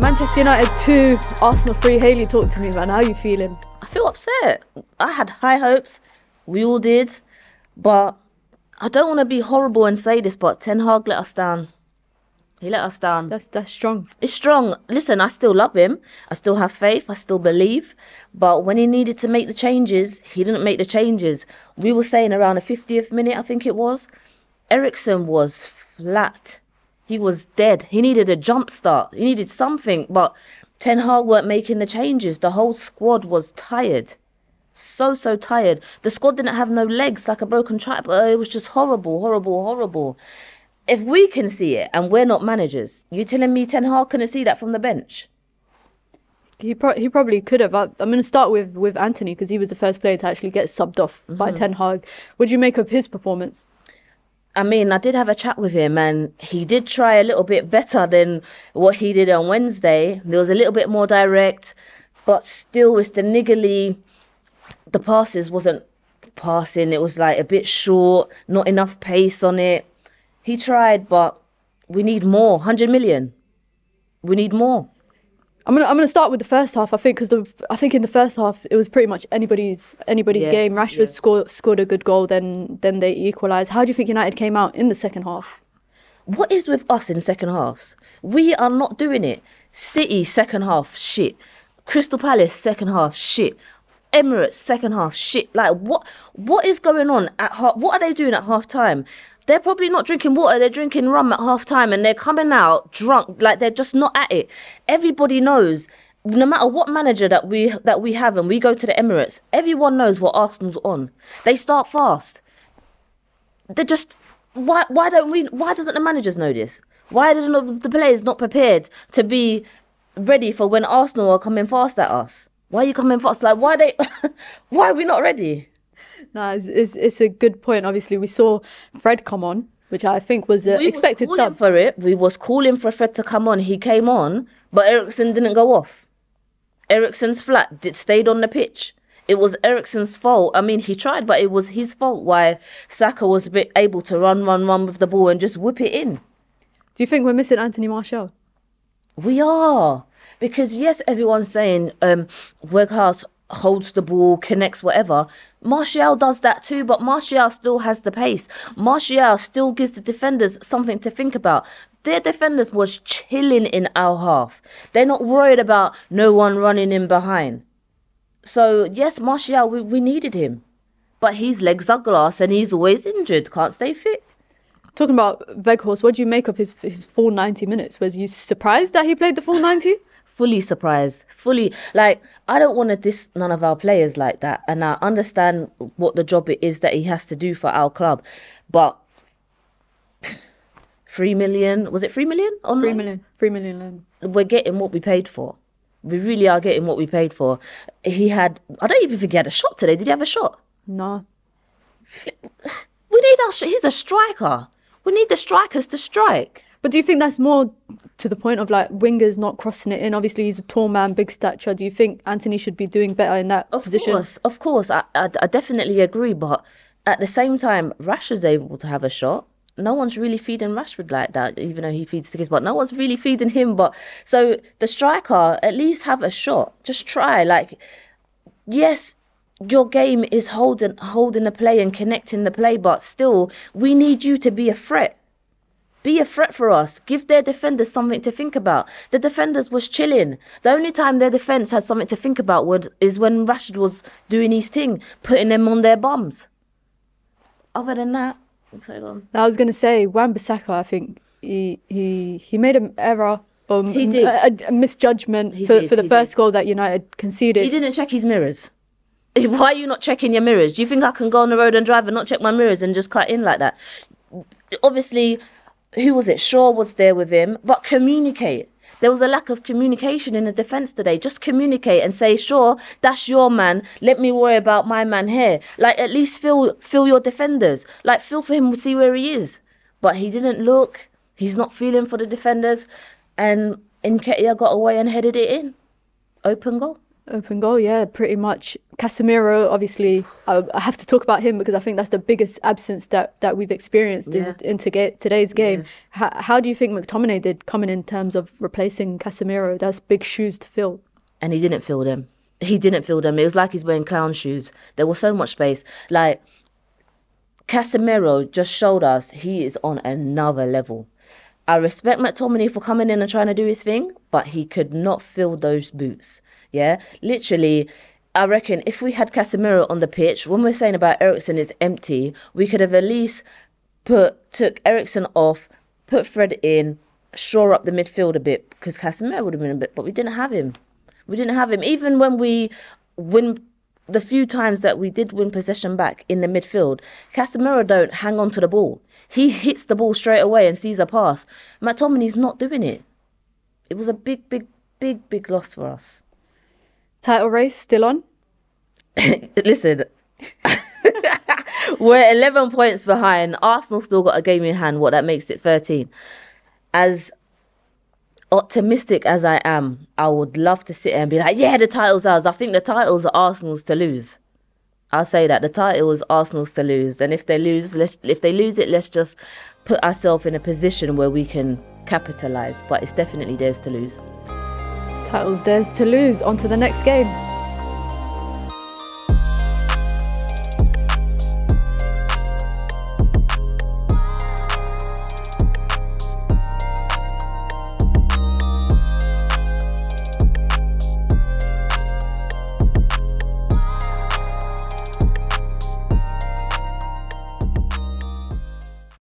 Manchester United 2, Arsenal 3. Hayley, talk to me, man. How are you feeling? I feel upset. I had high hopes. We all did. But I don't want to be horrible and say this, but Ten Hag let us down. He let us down. That's strong. It's strong. Listen, I still love him. I still have faith. I still believe. But when he needed to make the changes, he didn't make the changes. We were saying around the 50th minute, I think it was, Eriksen was flat. He was dead. He needed a jump start. He needed something. But Ten Hag weren't making the changes. The whole squad was tired. So tired. The squad didn't have no legs, like a broken trap. It was just horrible, horrible, horrible. If we can see it and we're not managers, you telling me Ten Hag couldn't see that from the bench? He probably could have. I'm going to start with Antony because he was the first player to actually get subbed off by Ten Hag. What do you make of his performance? I mean, I did have a chat with him and he did try a little bit better than what he did on Wednesday. There was a little bit more direct, but still it's the niggly. The passes wasn't passing. It was like a bit short, not enough pace on it. He tried, but we need more. 100 million. We need more. I'm gonna start with the first half. I think in the first half it was pretty much anybody's game. Rashford scored a good goal, then they equalised. How do you think United came out in the second half? What is with us in second halves? We are not doing it. City second half shit. Crystal Palace second half shit. Emirates second half shit. Like what is going on at half? What are they doing at half time? They're probably not drinking water, they're drinking rum at half time and they're coming out drunk, like they're just not at it. Everybody knows, no matter what manager that we have and we go to the Emirates, everyone knows what Arsenal's on. They start fast. They're just, why doesn't the managers know this? Why are the players not prepared to be ready for when Arsenal are coming fast at us? Why are you coming fast? Like, why are we not ready? No, it's a good point. Obviously, we saw Fred come on, which I think was expected sub. For it. We was calling for Fred to come on. He came on, but Eriksen didn't go off. Eriksen's flat. Stayed on the pitch. It was Eriksen's fault. I mean, he tried, but it was his fault why Saka was a bit able to run with the ball and just whip it in. Do you think we're missing Anthony Martial? We are. Because, yes, everyone's saying Weghorst holds the ball, connects, whatever. Martial does that too, but Martial still has the pace. Martial still gives the defenders something to think about. Their defenders was chilling in our half. They're not worried about no one running in behind. So, yes, Martial, we needed him. But his legs are glass and he's always injured, can't stay fit. Talking about Weghorst, what do you make of his full 90 minutes? Was you surprised that he played the full 90? Fully surprised, fully, like, I don't want to diss none of our players like that. And I understand what the job it is that he has to do for our club. But 3 million, was it 3 million? Online? 3 million loan. We're getting what we paid for. We really are getting what we paid for. He had, I don't even think he had a shot today. Did he have a shot? No. We need he's a striker. We need the strikers to strike. But do you think that's more to the point of like wingers not crossing it in? Obviously, he's a tall man, big stature. Do you think Antony should be doing better in that position? Of course. I definitely agree. But at the same time, Rashford's able to have a shot. No one's really feeding Rashford like that, even though he feeds Tickets. But no one's really feeding him. But so the striker, at least have a shot. Just try. Like, yes, your game is holding the play and connecting the play. But still, we need you to be a threat. Be a threat for us. Give their defenders something to think about. The defenders was chilling. The only time their defence had something to think about is when Rashford was doing his thing, putting them on their bums. Other than that, what's going on? I was going to say, Wan-Bissaka, I think he made an error. He did. A misjudgment for the first goal that United conceded. He didn't check his mirrors. Why are you not checking your mirrors? Do you think I can go on the road and drive and not check my mirrors and just cut in like that? Obviously, who was it? Shaw was there with him, but communicate. There was a lack of communication in the defence today. Just communicate and say, Shaw, that's your man. Let me worry about my man here. Like, at least feel your defenders. Like, feel for him, see where he is. But he didn't look. He's not feeling for the defenders. And Nketiah got away and headed it in. Open goal. Open goal, yeah, pretty much. Casemiro, obviously, I have to talk about him because I think that's the biggest absence that we've experienced in today's game. How do you think McTominay did coming in terms of replacing Casemiro? That's big shoes to fill. And he didn't fill them. He didn't fill them. It was like he's wearing clown shoes. There was so much space. Like, Casemiro just showed us he is on another level. I respect McTominay for coming in and trying to do his thing, but he could not fill those boots. Yeah, literally, I reckon if we had Casemiro on the pitch, when we're saying about Eriksen is empty, we could have at least took Eriksen off, put Fred in, shore up the midfield a bit, because Casemiro would have been a bit, but we didn't have him. We didn't have him. Even when we win, the few times that we did win possession back in the midfield, Casemiro don't hang on to the ball. He hits the ball straight away and sees a pass. McTominay's not doing it. It was a big loss for us. Title race still on? Listen, we're 11 points behind. Arsenal still got a game in hand. What, that makes it 13. As optimistic as I am, I would love to sit here and be like, yeah, the title's ours. I think the title's are Arsenal's to lose. I'll say that. The title is Arsenal's to lose. And if they lose it, let's just put ourselves in a position where we can capitalise. But it's definitely theirs to lose. Title's theirs to lose. On to the next game.